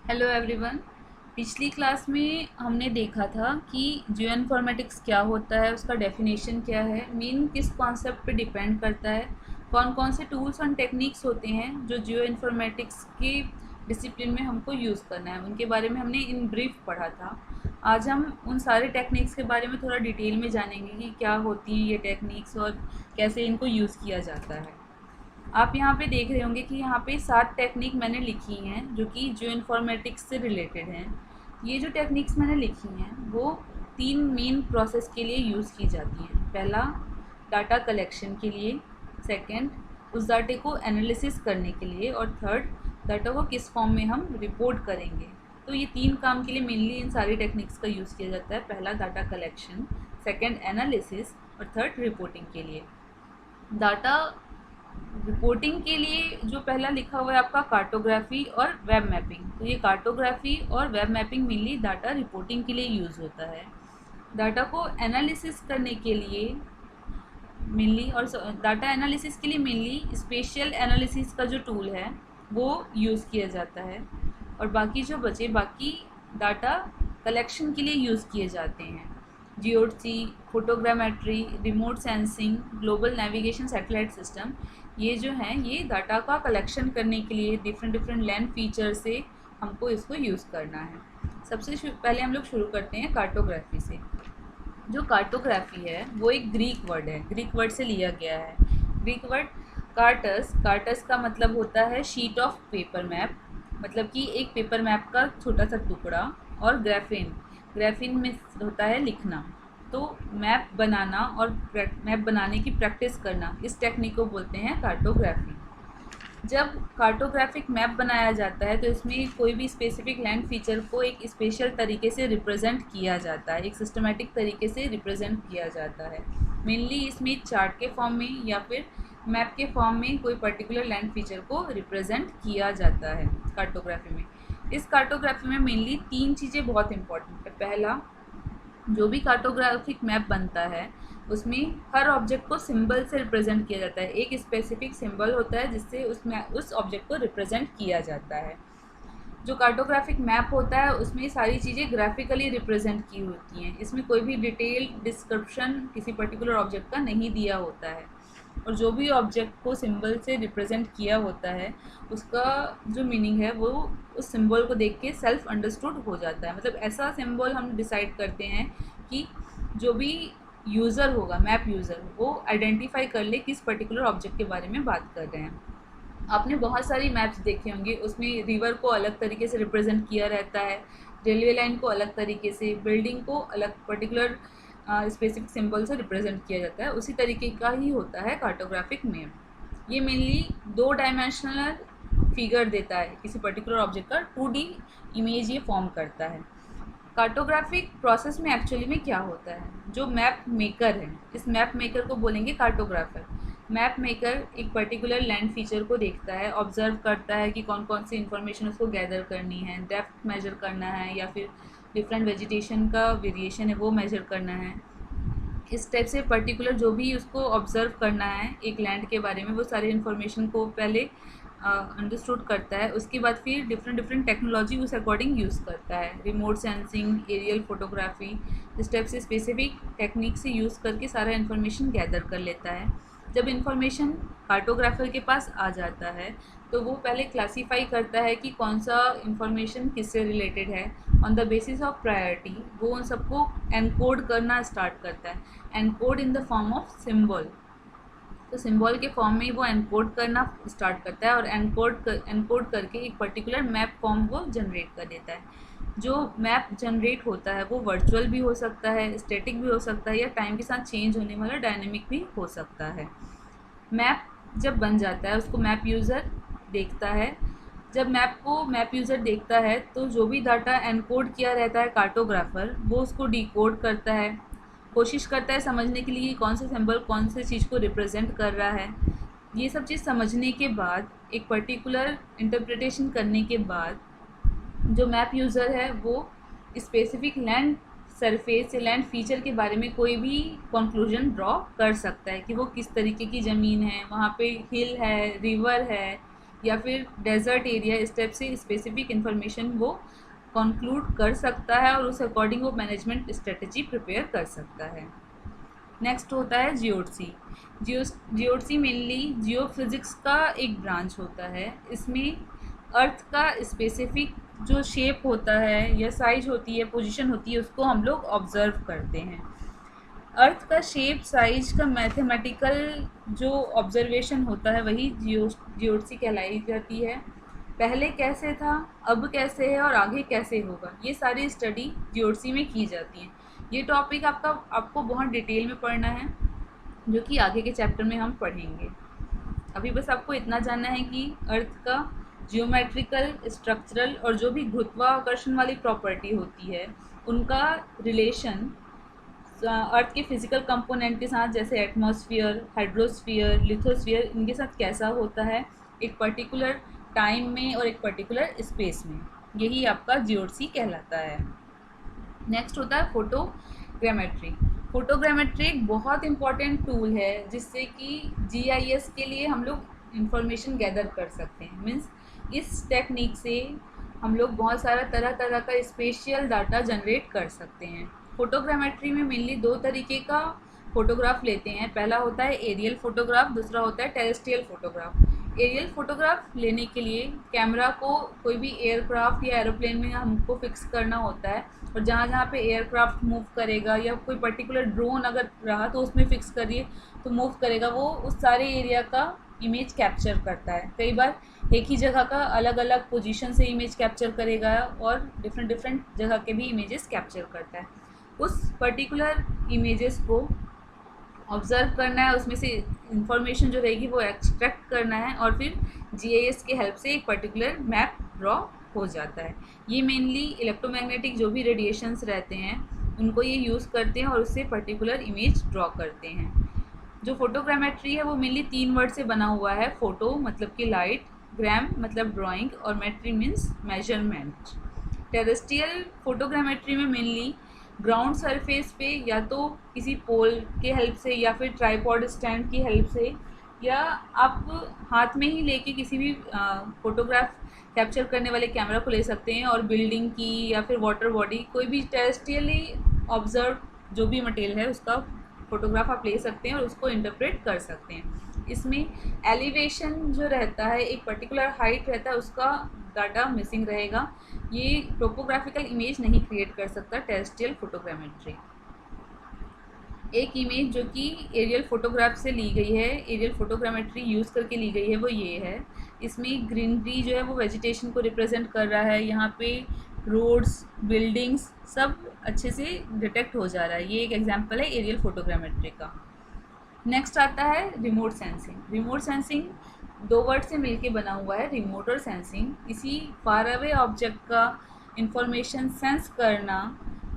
Hello everyone. पिछली class में हमने देखा था कि जियो इन्फॉर्मेटिक्स क्या होता है, उसका डेफिनेशन क्या है, मेन किस कॉन्सेप्ट पे डिपेंड करता है, कौन कौन से टूल्स एंड टेक्निक्स होते हैं जो जियो इन्फॉर्मेटिक्स के डिसिप्लिन में हमको यूज़ करना है, उनके बारे में हमने इन ब्रीफ पढ़ा था। आज हम उन सारे टेक्निक्स के बारे में थोड़ा डिटेल में जानेंगे कि क्या होती हैं ये टेक्निक्स और कैसे इनको यूज़ किया जाता है। आप यहाँ पे देख रहे होंगे कि यहाँ पे 7 टेक्निक मैंने लिखी हैं जो कि जियो इन्फॉर्मेटिक्स से रिलेटेड हैं। ये जो टेक्निक्स मैंने लिखी हैं वो 3 मेन प्रोसेस के लिए यूज़ की जाती हैं। पहला, डाटा कलेक्शन के लिए। सेकंड, उस डाटे को एनालिसिस करने के लिए। और थर्ड, डाटा को किस फॉर्म में हम रिपोर्ट करेंगे। तो ये 3 काम के लिए मेनली इन सारी टेक्निक्स का यूज़ किया जाता है। पहला डाटा कलेक्शन, सेकेंड एनालिसिस और थर्ड रिपोर्टिंग के लिए। डाटा रिपोर्टिंग के लिए जो पहला लिखा हुआ है आपका कार्टोग्राफी और वेब मैपिंग। तो ये कार्टोग्राफी और web mapping mainly data reporting के लिए यूज़ होता है। डाटा को एनालिसिस करने के लिए मेनली और डाटा एनालिसिस के लिए मेनली स्पेशियल एनालिसिस का जो टूल है वो यूज़ किया जाता है। और बाकी जो बचे बाकी डाटा कलेक्शन के लिए यूज़ किए जाते हैं। GOC, photogrammetry, remote sensing, global navigation satellite system, ये जो हैं ये डाटा का कलेक्शन करने के लिए डिफरेंट डिफरेंट लैंड फीचर से हमको इसको यूज़ करना है। सबसे पहले हम लोग शुरू करते हैं कार्टोग्राफी से। जो कार्टोग्राफी है वो एक ग्रीक वर्ड है, ग्रीक वर्ड से लिया गया है। ग्रीक वर्ड कार्टस, कार्टस का मतलब होता है शीट ऑफ पेपर मैप, मतलब कि एक पेपर मैप का छोटा सा टुकड़ा। और ग्राफीन, ग्राफीन में होता है लिखना। तो मैप बनाना और मैप बनाने की प्रैक्टिस करना, इस टेक्निक को बोलते हैं कार्टोग्राफी। जब कार्टोग्राफिक मैप बनाया जाता है तो इसमें कोई भी स्पेसिफिक लैंड फीचर को एक स्पेशल तरीके से रिप्रेजेंट किया जाता है, एक सिस्टमेटिक तरीके से रिप्रेजेंट किया जाता है। मेनली इसमें चार्ट के फॉर्म में या फिर मैप के फॉर्म में कोई पर्टिकुलर लैंड फीचर को रिप्रेजेंट किया जाता है कार्टोग्राफी में। इस कार्टोग्राफी में मेनली 3 चीज़ें बहुत इंपॉर्टेंट है। पहला, जो भी कार्टोग्राफिक मैप बनता है उसमें हर ऑब्जेक्ट को सिंबल से रिप्रेजेंट किया जाता है। एक स्पेसिफिक सिंबल होता है जिससे उस ऑब्जेक्ट को रिप्रेजेंट किया जाता है। जो कार्टोग्राफिक मैप होता है उसमें सारी चीज़ें ग्राफिकली रिप्रेजेंट की होती हैं। इसमें कोई भी डिटेल डिस्क्रिप्शन किसी पर्टिकुलर ऑब्जेक्ट का नहीं दिया होता है। और जो भी ऑब्जेक्ट को सिंबल से रिप्रेजेंट किया होता है उसका जो मीनिंग है वो उस सिंबल को देख के सेल्फ अंडरस्टूड हो जाता है। मतलब ऐसा सिंबल हम डिसाइड करते हैं कि जो भी यूज़र होगा, मैप यूज़र, वो आइडेंटिफाई कर ले किस पर्टिकुलर ऑब्जेक्ट के बारे में बात कर रहे हैं। आपने बहुत सारी मैप्स देखे होंगे, उसमें रिवर को अलग तरीके से रिप्रेजेंट किया रहता है, रेलवे लाइन को अलग तरीके से, बिल्डिंग को अलग पर्टिकुलर स्पेसिफिक सिंबल से रिप्रेजेंट किया जाता है। उसी तरीके का ही होता है कार्टोग्राफिक मैप। ये मेनली 2 डायमेंशनल फिगर देता है, किसी पर्टिकुलर ऑब्जेक्ट का 2D इमेज ये फॉर्म करता है। कार्टोग्राफिक प्रोसेस में एक्चुअली में क्या होता है, जो मैप मेकर है इस मैप मेकर को बोलेंगे कार्टोग्राफर। मैप मेकर एक पर्टिकुलर लैंड फीचर को देखता है, ऑब्जर्व करता है कि कौन कौन सी इन्फॉर्मेशन उसको गैदर करनी है, डेप्थ मेजर करना है या फिर डिफरेंट वेजिटेशन का वेरिएशन है वो मेजर करना है। इस टाइप से पर्टिकुलर जो भी उसको ऑब्जर्व करना है एक लैंड के बारे में, वो सारी इन्फॉर्मेशन को पहले अंडरस्टूड करता है। उसके बाद फिर डिफरेंट डिफरेंट टेक्नोलॉजी उस अकॉर्डिंग यूज़ करता है, रिमोट सेंसिंग, एरियल फोटोग्राफी, इस टाइप से स्पेसिफिक टेक्निक से यूज़ करके सारा इन्फॉर्मेशन गैदर कर लेता है। जब इन्फॉर्मेशन कार्टोग्राफर के पास आ जाता है तो वो पहले क्लासीफाई करता है कि कौन सा इन्फॉर्मेशन किससे रिलेटेड है। On the basis of priority वो उन सबको एनकोड करना स्टार्ट करता है, encode in the form of symbol. तो सिंबल के फॉर्म में वो एनकोड करना स्टार्ट करता है और एनकोड करके एक पर्टिकुलर मैप फॉर्म वो जनरेट कर देता है। जो मैप जनरेट होता है वो वर्चुअल भी हो सकता है, स्टैटिक भी हो सकता है या टाइम के साथ चेंज होने वाला डायनेमिक भी हो सकता है। मैप जब बन जाता है उसको मैप यूज़र देखता है। जब मैप को मैप यूज़र देखता है तो जो भी डाटा एनकोड किया रहता है कार्टोग्राफर वो उसको डिकोड करता है, कोशिश करता है समझने के लिए कौन सा सिंबल कौन से चीज़ को रिप्रेजेंट कर रहा है। ये सब चीज़ समझने के बाद, एक पर्टिकुलर इंटरप्रिटेशन करने के बाद, जो मैप यूज़र है वो स्पेसिफिक लैंड सरफेस या लैंड फीचर के बारे में कोई भी कंक्लूजन ड्रॉ कर सकता है कि वो किस तरीके की ज़मीन है, वहाँ पे हिल है, रिवर है या फिर डेजर्ट एरिया, इस टाइप से स्पेसिफिक इन्फॉर्मेशन वो कंक्लूड कर सकता है और उस अकॉर्डिंग वो मैनेजमेंट स्ट्रेटजी प्रिपेयर कर सकता है। नेक्स्ट होता है जियोडसी। जियोडसी मेनली जियोफिजिक्स का एक ब्रांच होता है। इसमें अर्थ का स्पेसिफिक जो शेप होता है या साइज होती है, पोजीशन होती है, उसको हम लोग ऑब्जर्व करते हैं। अर्थ का शेप साइज का मैथमेटिकल जो ऑब्जर्वेशन होता है वही जियोडसी कहलाई जाती है। पहले कैसे था, अब कैसे है और आगे कैसे होगा, ये सारी स्टडी जियोडसी में की जाती है। ये टॉपिक आपको बहुत डिटेल में पढ़ना है, जो कि आगे के चैप्टर में हम पढ़ेंगे। अभी बस आपको इतना जानना है कि अर्थ का जियोमेट्रिकल, स्ट्रक्चरल और जो भी गुरुत्वाकर्षण वाली प्रॉपर्टी होती है उनका रिलेशन अर्थ के फिजिकल कंपोनेंट के साथ, जैसे एटमॉस्फेयर, हाइड्रोस्फीयर, लिथोस्फीयर, इनके साथ कैसा होता है एक पर्टिकुलर टाइम में और एक पर्टिकुलर स्पेस में। यही आपका जियोडसी कहलाता है। नेक्स्ट होता है फोटोग्रामेट्री। फोटोग्रामेट्री एक बहुत इंपॉर्टेंट टूल है जिससे कि जीआईएस के लिए हम लोग इंफॉर्मेशन गैदर कर सकते हैं। मीन्स इस टेक्निक से हम लोग बहुत सारा तरह तरह का स्पेशियल डाटा जनरेट कर सकते हैं। फोटोग्रामेट्री में मेनली दो तरीके का फ़ोटोग्राफ लेते हैं। पहला होता है एरियल फ़ोटोग्राफ, दूसरा होता है टेरेस्ट्रियल फ़ोटोग्राफ। एरियल फ़ोटोग्राफ लेने के लिए कैमरा को कोई भी एयरक्राफ्ट या एरोप्लेन में हमको फिक्स करना होता है, और जहाँ जहाँ पे एयरक्राफ्ट मूव करेगा या कोई पर्टिकुलर ड्रोन अगर रहा तो उसमें फिक्स करिए तो मूव करेगा, वो उस सारे एरिया का इमेज कैप्चर करता है। कई बार एक ही जगह का अलग अलग पोजीशन से इमेज कैप्चर करेगा और डिफरेंट जगह के भी इमेजेस कैप्चर करता है। उस पर्टिकुलर इमेजेस को ऑब्ज़र्व करना है, उसमें से इंफॉर्मेशन जो रहेगी वो एक्सट्रैक्ट करना है और फिर जीआईएस के हेल्प से एक पर्टिकुलर मैप ड्रॉ हो जाता है। ये मेनली इलेक्ट्रोमैग्नेटिक जो भी रेडिएशंस रहते हैं उनको ये यूज़ करते हैं और उससे पर्टिकुलर इमेज ड्रॉ करते हैं। जो फोटोग्रामेट्री है वो मेनली 3 वर्ड से बना हुआ है। फोटो मतलब कि लाइट, ग्राम मतलब ड्राइंग और मेट्री मीन्स मेजरमेंट। टेरेस्ट्रियल फोटोग्रामेट्री में मेनली ग्राउंड सरफेस पे या तो किसी पोल के हेल्प से या फिर ट्राइपॉड स्टैंड की हेल्प से या आप हाथ में ही लेके किसी भी फोटोग्राफ कैप्चर करने वाले कैमरा को ले सकते हैं और बिल्डिंग की या फिर वाटर बॉडी, कोई भी टेरेस्ट्रियली ऑब्जर्व जो भी मटेरियल है उसका फ़ोटोग्राफ आप ले सकते हैं और उसको इंटरप्रेट कर सकते हैं। इसमें एलिवेशन जो रहता है, एक पर्टिकुलर हाइट रहता है, उसका डाटा मिसिंग रहेगा। ये टोपोग्राफिकल इमेज नहीं क्रिएट कर सकता टेरेस्ट्रियल फोटोग्रामेट्री। एक इमेज जो कि एरियल फोटोग्राफ से ली गई है, एरियल फोटोग्रामेट्री यूज़ करके ली गई है, वो ये है। इसमें ग्रीनरी जो है वो वेजिटेशन को रिप्रेजेंट कर रहा है। यहाँ पे रोड्स, बिल्डिंग्स सब अच्छे से डिटेक्ट हो जा रहा है। ये एक एग्जांपल है एरियल फोटोग्रामेट्री का। नेक्स्ट आता है remote sensing. Remote sensing 2 word से मिलके बना हुआ है, रिमोट और सेंसिंग। इसी फार अवे ऑब्जेक्ट का इंफॉर्मेशन सेंस करना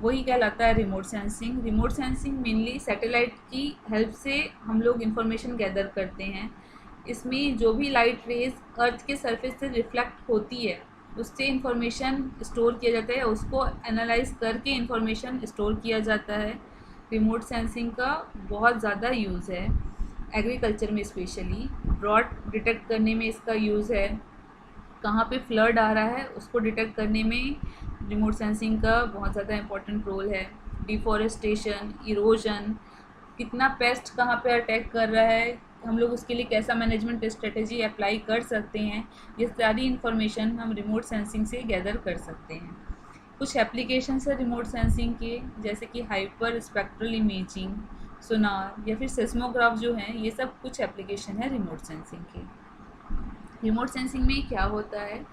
वही कहलाता है remote sensing. Remote sensing mainly satellite की हेल्प से हम लोग इंफॉर्मेशन गैदर करते हैं। इसमें जो भी लाइट रेज अर्थ के सरफेस से रिफ्लेक्ट होती है उससे इंफॉर्मेशन स्टोर किया जाता है, उसको एनालाइज करके इंफॉर्मेशन स्टोर किया जाता है। रिमोट सेंसिंग का बहुत ज़्यादा यूज़ है एग्रीकल्चर में, स्पेशली ड्रॉट डिटेक्ट करने में इसका यूज़ है। कहाँ पे फ्लड आ रहा है उसको डिटेक्ट करने में रिमोट सेंसिंग का बहुत ज़्यादा इम्पोर्टेंट रोल है। डिफॉरेस्टेशन, इरोजन, कितना पेस्ट कहाँ पे अटैक कर रहा है, हम लोग उसके लिए कैसा मैनेजमेंट स्ट्रेटजी अप्लाई कर सकते हैं, ये सारी इन्फॉर्मेशन हम रिमोट सेंसिंग से गैदर कर सकते हैं। कुछ एप्लीकेशंस है रिमोट सेंसिंग के, जैसे कि हाइपर स्पेक्ट्रल इमेजिंग, सोनार या फिर सेस्मोग्राफ जो हैं, ये सब कुछ एप्लीकेशन है रिमोट सेंसिंग के। रिमोट सेंसिंग में क्या होता है,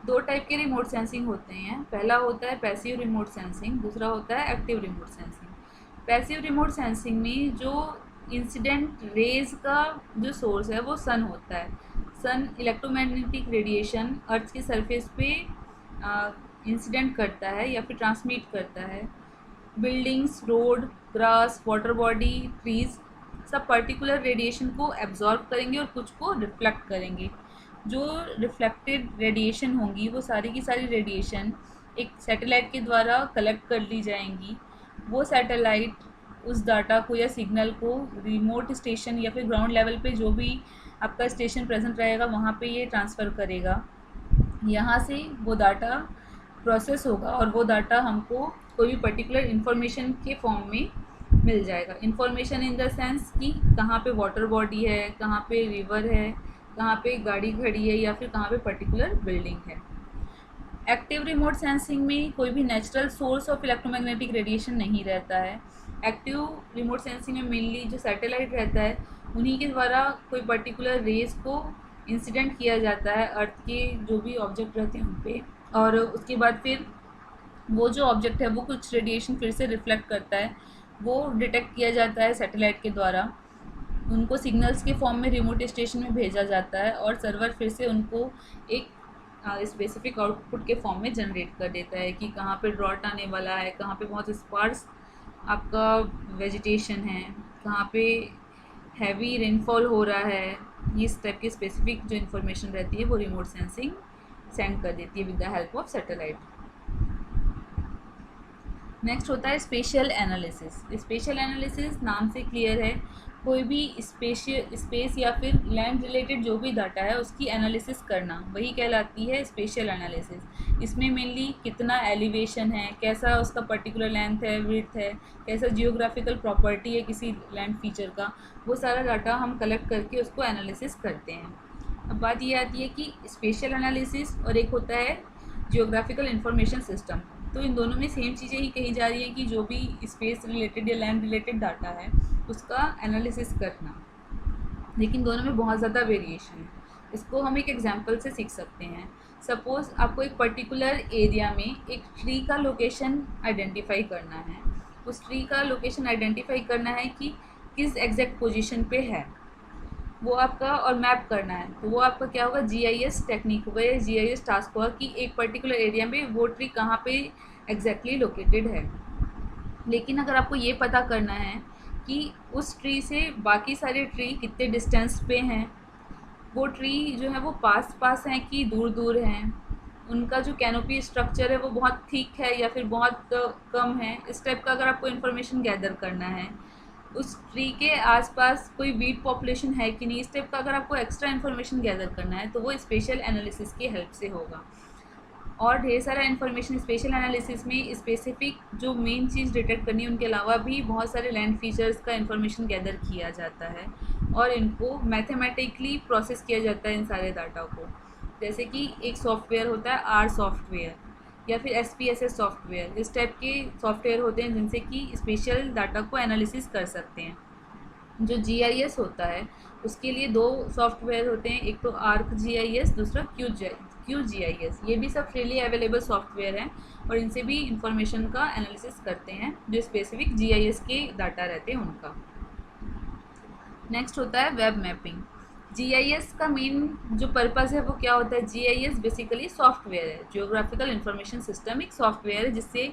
2 टाइप के रिमोट सेंसिंग होते हैं। पहला होता है पैसिव रिमोट सेंसिंग, दूसरा होता है active remote sensing. Passive remote sensing में जो इंसिडेंट रेज का जो सोर्स है वो सन होता है। सन इलेक्ट्रोमैग्नेटिक रेडिएशन अर्थ की सरफेस पे इंसिडेंट करता है या फिर ट्रांसमिट करता है। Buildings, road, grass, water body, trees सब पर्टिकुलर रेडिएशन को एब्जॉर्ब करेंगे और कुछ को रिफ्लेक्ट करेंगे। जो रिफ्लेक्टेड रेडिएशन होंगी वो सारी की सारी रेडिएशन एक सैटेलाइट के द्वारा कलेक्ट कर ली जाएंगी। वो सैटेलाइट उस डाटा को या सिग्नल को रिमोट स्टेशन या फिर ग्राउंड लेवल पे जो भी आपका स्टेशन प्रेजेंट रहेगा वहाँ पे ये ट्रांसफ़र करेगा। यहाँ से वो डाटा प्रोसेस होगा और वो डाटा हमको कोई भी पर्टिकुलर इन्फॉर्मेशन के फॉर्म में मिल जाएगा। इन्फॉर्मेशन इन द सेंस कि कहाँ पे वाटर बॉडी है, कहाँ पे रिवर है, कहाँ पे गाड़ी खड़ी है, या फिर कहाँ पे पर्टिकुलर बिल्डिंग है। एक्टिव रिमोट सेंसिंग में कोई भी natural source of electromagnetic radiation नहीं रहता है। एक्टिव रिमोट सेंसिंग में मेनली जो सैटेलाइट रहता है उन्हीं के द्वारा कोई पर्टिकुलर रेस को इंसिडेंट किया जाता है अर्थ के जो भी ऑब्जेक्ट रहते हैं उन पे, और उसके बाद फिर वो जो ऑब्जेक्ट है वो कुछ रेडिएशन फिर से रिफ्लेक्ट करता है, वो डिटेक्ट किया जाता है सैटेलाइट के द्वारा, उनको सिग्नल्स के फॉर्म में रिमोट स्टेशन में भेजा जाता है और सर्वर फिर से उनको एक स्पेसिफिक आउटपुट के फॉर्म में जनरेट कर देता है कि कहाँ पे ड्रॉट आने वाला है, कहाँ पे बहुत स्पार्स आपका वेजिटेशन है, कहाँ पे हैवी रेनफॉल हो रहा है। इस टाइप की स्पेसिफिक जो इन्फॉर्मेशन रहती है वो रिमोट सेंसिंग सेंड कर देती है with the help of satellite. Next होता है स्पेशियल एनालिसिस। स्पेशियल एनालिसिस नाम से क्लियर है, कोई भी स्पेस या फिर लैंड रिलेटेड जो भी डाटा है उसकी एनालिसिस करना, वही कहलाती है स्पेशियल एनालिसिस। इसमें मेनली कितना एलिवेशन है, कैसा उसका पर्टिकुलर लेंथ है, विड्थ है, कैसा जियोग्राफिकल प्रॉपर्टी है किसी लैंड फीचर का, वो सारा डाटा हम कलेक्ट करके उसको एनालिसिस करते हैं। अब बात ये आती है कि स्पेशियल एनालिसिस और एक होता है जियोग्राफिकल इंफॉर्मेशन सिस्टम। तो इन दोनों में सेम चीज़ें ही कही जा रही हैं कि जो भी स्पेस रिलेटेड या लैंड रिलेटेड डाटा है उसका एनालिसिस करना, लेकिन दोनों में बहुत ज़्यादा वेरिएशन है। इसको हम एक एग्जांपल से सीख सकते हैं। सपोज़ आपको एक पर्टिकुलर एरिया में एक ट्री का लोकेशन आइडेंटिफाई करना है। उस ट्री का लोकेशन आइडेंटिफाई करना है कि किस एग्जैक्ट पोजीशन पे है वो आपका, और मैप करना है। तो वो आपका क्या होगा, जीआईएस टेक्निक होगा या जीआईएस टास्क होगा कि एक पर्टिकुलर एरिया में वो ट्री कहाँ पे एग्जैक्टली लोकेटेड है। लेकिन अगर आपको ये पता करना है कि उस ट्री से बाकी सारे ट्री कितने डिस्टेंस पे हैं, वो ट्री जो है वो पास पास हैं कि दूर दूर हैं, उनका जो कैनोपी स्ट्रक्चर है वो बहुत थिक है या फिर बहुत कम है, इस टाइप का अगर आपको इन्फॉर्मेशन गैदर करना है। उस ट्री के आसपास कोई वीड पॉपुलेशन है कि नहीं, इस टाइप का अगर आपको एक्स्ट्रा इन्फॉर्मेशन गैदर करना है तो वो स्पेशल एनालिसिस की हेल्प से होगा। और ढेर सारा इन्फॉर्मेशन स्पेशल एनालिसिस में स्पेसिफिक जो मेन चीज़ डिटेक्ट करनी है उनके अलावा भी बहुत सारे लैंड फीचर्स का इन्फॉर्मेशन गैदर किया जाता है और इनको मैथमेटिकली प्रोसेस किया जाता है इन सारे डाटा को। जैसे कि एक सॉफ्टवेयर होता है आर सॉफ्टवेयर या फिर SPSS सॉफ्टवेयर, इस टाइप के सॉफ्टवेयर होते हैं जिनसे कि स्पेशल डाटा को एनालिसिस कर सकते हैं। जो GIS होता है उसके लिए दो सॉफ्टवेयर होते हैं, एक तो ArcGIS, दूसरा QGIS। ये भी सब फ्रीली अवेलेबल सॉफ्टवेयर हैं और इनसे भी इंफॉर्मेशन का एनालिसिस करते हैं जो स्पेसिफिक GIS के डाटा रहते हैं उनका। नेक्स्ट होता है वेब मैपिंग। GIS का मेन जो पर्पज़ है वो क्या होता है, GIS बेसिकली सॉफ्टवेयर है, जियोग्राफिकल इंफॉर्मेशन सिस्टम एक सॉफ्टवेयर है जिससे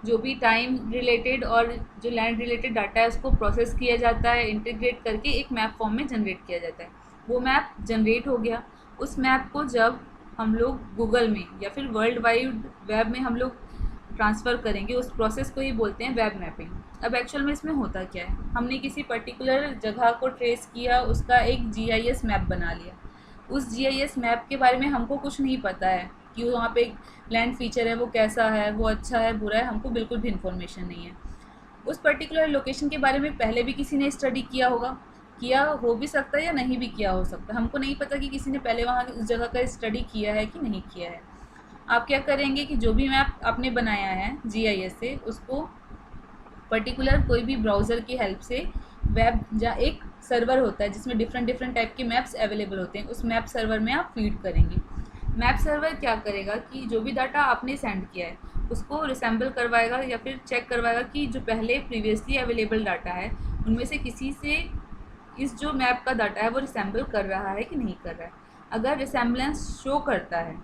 जो भी टाइम रिलेटेड और जो लैंड रिलेटेड डाटा है उसको प्रोसेस किया जाता है, इंटीग्रेट करके एक मैप फॉर्म में जनरेट किया जाता है। वो मैप जनरेट हो गया, उस मैप को जब हम लोग गूगल में या फिर वर्ल्ड वाइड वेब में हम लोग ट्रांसफ़र करेंगे, उस प्रोसेस को ही बोलते हैं वेब मैपिंग। अब एक्चुअल में इसमें होता क्या है, हमने किसी पर्टिकुलर जगह को ट्रेस किया, उसका एक GIS मैप बना लिया। उस GIS मैप के बारे में हमको कुछ नहीं पता है कि वहाँ पे एक लैंड फीचर है वो कैसा है, वो अच्छा है बुरा है, हमको बिल्कुल भी इन्फॉर्मेशन नहीं है। उस पर्टिकुलर लोकेशन के बारे में पहले भी किसी ने स्टडी किया होगा, किया हो भी सकता है या नहीं भी किया हो सकता है, हमको नहीं पता कि किसी ने पहले वहाँ उस जगह का स्टडी किया है कि नहीं किया है। आप क्या करेंगे कि जो भी मैप आपने बनाया है GIS से, उसको पर्टिकुलर कोई भी ब्राउज़र की हेल्प से वेब जहाँ एक सर्वर होता है जिसमें डिफरेंट टाइप के मैप्स अवेलेबल होते हैं, उस मैप सर्वर में आप फीड करेंगे। मैप सर्वर क्या करेगा कि जो भी डाटा आपने सेंड किया है उसको रिसेंबल करवाएगा या फिर चेक करवाएगा कि जो पहले प्रीवियसली अवेलेबल डाटा है उनमें से किसी से इस जो मैप का डाटा है वो रिसेंबल कर रहा है कि नहीं कर रहा है। अगर रिसेंबलेंस शो करता है,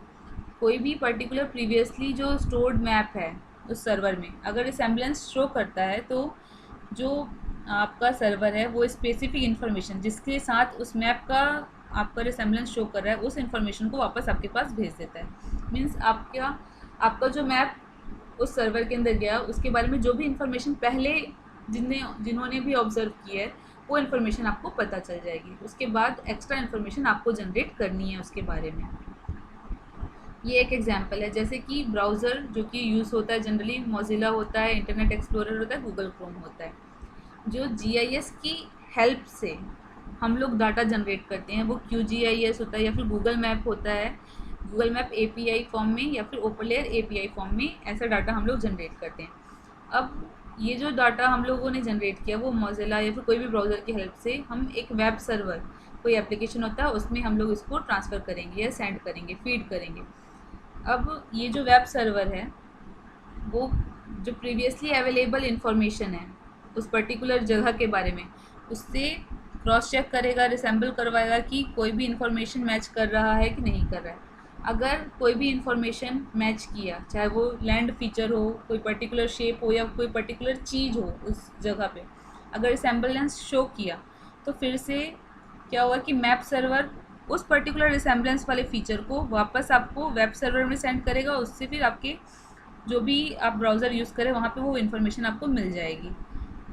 कोई भी पर्टिकुलर प्रीवियसली जो स्टोर्ड मैप है उस सर्वर में अगर रिसेंबलेंस शो करता है तो जो आपका सर्वर है वो स्पेसिफिक इन्फॉर्मेशन जिसके साथ उस मैप का आपका रिसेंबलेंस शो कर रहा है उस इन्फॉर्मेशन को वापस आपके पास भेज देता है। मीन्स आपका जो मैप उस सर्वर के अंदर गया उसके बारे में जो भी इन्फॉर्मेशन पहले जिन्होंने भी ऑब्जर्व की है वो इन्फॉर्मेशन आपको पता चल जाएगी। उसके बाद एक्स्ट्रा इन्फॉर्मेशन आपको जनरेट करनी है उसके बारे में। ये एक एग्जांपल है, जैसे कि ब्राउज़र जो कि यूज़ होता है जनरली, मोज़िला होता है, इंटरनेट एक्सप्लोरर होता है, गूगल क्रोम होता है। जो जीआईएस की हेल्प से हम लोग डाटा जनरेट करते हैं वो QGIS होता है या फिर गूगल मैप होता है। गूगल मैप API फॉर्म में या फिर ओपन लेयर API फॉर्म में ऐसा डाटा हम लोग जनरेट करते हैं। अब ये जो डाटा हम लोगों ने जनरेट किया वो मोज़िला या फिर कोई भी ब्राउज़र की हेल्प से हम एक वेब सर्वर, कोई एप्लीकेशन होता है उसमें हम लोग इसको ट्रांसफ़र करेंगे या सेंड करेंगे, फीड करेंगे। अब ये जो वेब सर्वर है वो जो प्रीवियसली अवेलेबल इंफॉर्मेशन है उस पर्टिकुलर जगह के बारे में, उससे क्रॉस चेक करेगा, रिसेंबल करवाएगा कि कोई भी इंफॉर्मेशन मैच कर रहा है कि नहीं कर रहा है। अगर कोई भी इंफॉर्मेशन मैच किया, चाहे वो लैंड फीचर हो, कोई पर्टिकुलर शेप हो या कोई पर्टिकुलर चीज़ हो उस जगह पे, अगर रिसेंबलेंस शो किया तो फिर से क्या हुआ कि मैप सर्वर उस पर्टिकुलर रिसेंबलेंस वाले फीचर को वापस आपको वेब सर्वर में सेंड करेगा। उससे फिर आपके जो भी आप ब्राउज़र यूज़ करें वहाँ पे वो इन्फॉर्मेशन आपको मिल जाएगी।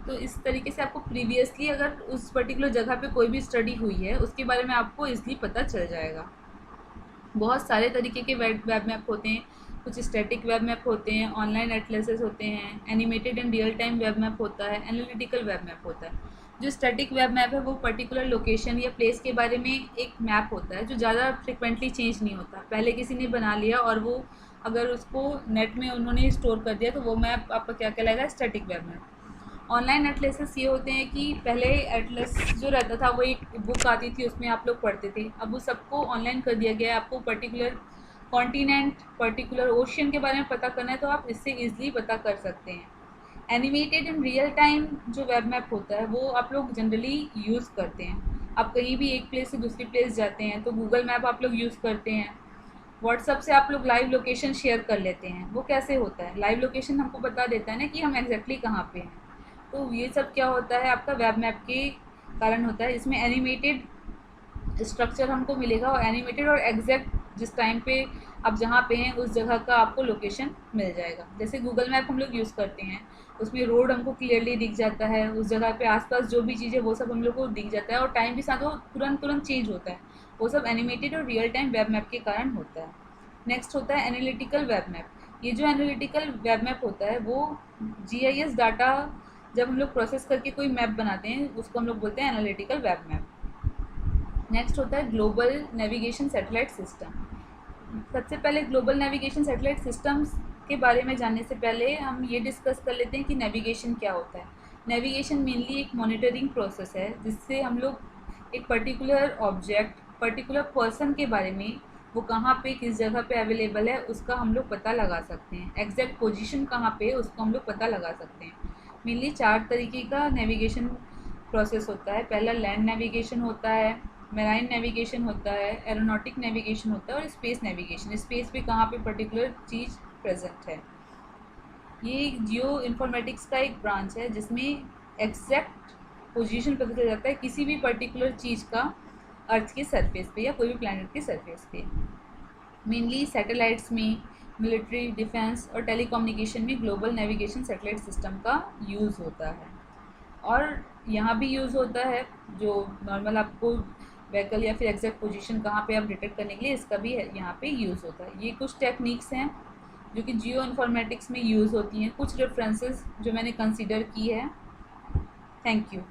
तो इस तरीके से आपको प्रीवियसली अगर उस पर्टिकुलर जगह पे कोई भी स्टडी हुई है उसके बारे में आपको ईज़िली पता चल जाएगा। बहुत सारे तरीके के वेब मैप होते हैं, कुछ स्टैटिक वेब मैप होते हैं, ऑनलाइन एटलसेस होते हैं, animated and real time web map होता है, एनालिटिकल वेब मैप होता है। जो स्टैटिक वेब मैप है वो पर्टिकुलर लोकेशन या प्लेस के बारे में एक मैप होता है जो ज़्यादा फ्रिक्वेंटली चेंज नहीं होता। पहले किसी ने बना लिया और वो अगर उसको नेट में उन्होंने स्टोर कर दिया तो वो मैप आपका क्या कहलाएगा, static web map. Online atlases ये होते हैं कि पहले एटलस जो रहता था वो एक बुक आती थी उसमें आप लोग पढ़ते थे, अब वो सबको ऑनलाइन कर दिया गया है। आपको पर्टिकुलर कॉन्टिनेंट, पर्टिकुलर ओशियन के बारे में पता करना है तो आप इससे ईजिली पता कर सकते हैं। एनिमेटेड इन रियल टाइम जो वेब मैप होता है वो आप लोग जनरली यूज़ करते हैं। आप कहीं भी एक प्लेस से दूसरी प्लेस जाते हैं तो गूगल मैप आप लोग यूज़ करते हैं। व्हाट्सअप से आप लोग लाइव लोकेशन शेयर कर लेते हैं। वो कैसे होता है, लाइव लोकेशन हमको बता देता है ना कि हम एग्जैक्टली कहाँ पे हैं। तो ये सब क्या होता है, आपका वेब मैप के कारण होता है। इसमें एनिमेटेड स्ट्रक्चर हमको मिलेगा और एनिमेटेड और एग्जैक्ट जिस टाइम पे आप जहाँ पे हैं उस जगह का आपको लोकेशन मिल जाएगा। जैसे गूगल मैप हम लोग यूज़ करते हैं उसमें रोड हमको क्लियरली दिख जाता है, उस जगह पे आसपास जो भी चीज़ें वो सब हम लोग को दिख जाता है और टाइम के साथ वो तुरंत चेंज होता है। वो सब एनिमेटेड और रियल टाइम वेब मैप के कारण होता है। नेक्स्ट होता है एनालिटिकल वेब मैप। ये जो एनालिटिकल वेब मैप होता है वो GIS डाटा जब हम लोग प्रोसेस करके कोई मैप बनाते हैं उसको हम लोग बोलते हैं एनालिटिकल वेब मैप। नेक्स्ट होता है ग्लोबल नेविगेशन सैटेलाइट सिस्टम। सबसे पहले ग्लोबल नेविगेशन सैटेलाइट सिस्टम्स के बारे में जानने से पहले हम ये डिस्कस कर लेते हैं कि नेविगेशन क्या होता है। नेविगेशन मेनली एक मॉनिटरिंग प्रोसेस है जिससे हम लोग एक पर्टिकुलर ऑब्जेक्ट, पर्टिकुलर पर्सन के बारे में, वो कहाँ पे किस जगह पे अवेलेबल है उसका हम लोग पता लगा सकते हैं। एग्जैक्ट पोजीशन कहाँ पे है उसको हम लोग पता लगा सकते हैं। मेनली 4 तरीके का नेविगेशन प्रोसेस होता है। पहला लैंड नेविगेशन होता है, मेराइन नेविगेशन होता है, एरोनॉटिक नेविगेशन होता है और स्पेस नेविगेशन। स्पेस पे कहाँ पे पर्टिकुलर चीज़ प्रेजेंट है। ये जियो इन्फॉर्मेटिक्स का एक ब्रांच है जिसमें एग्जैक्ट पोजीशन पता चल जाता है किसी भी पर्टिकुलर चीज़ का अर्थ के सरफेस पे या कोई भी प्लैनेट के सरफेस पे। मेनली सैटेलाइट्स में, मिलिट्री, डिफेंस और टेलीकम्युनिकेशन में ग्लोबल नेविगेशन सैटेलाइट सिस्टम का यूज़ होता है। और यहाँ भी यूज़ होता है जो नॉर्मल आपको व्हीकल या फिर एग्जैक्ट पोजीशन कहाँ पे आप डिटेक्ट करने के लिए इसका भी यहाँ पे यूज़ होता है। ये कुछ टेक्निक्स हैं जो कि जियो इन्फॉर्मेटिक्स में यूज़ होती हैं, कुछ रेफरेंसेस जो मैंने कंसीडर की है। Thank you.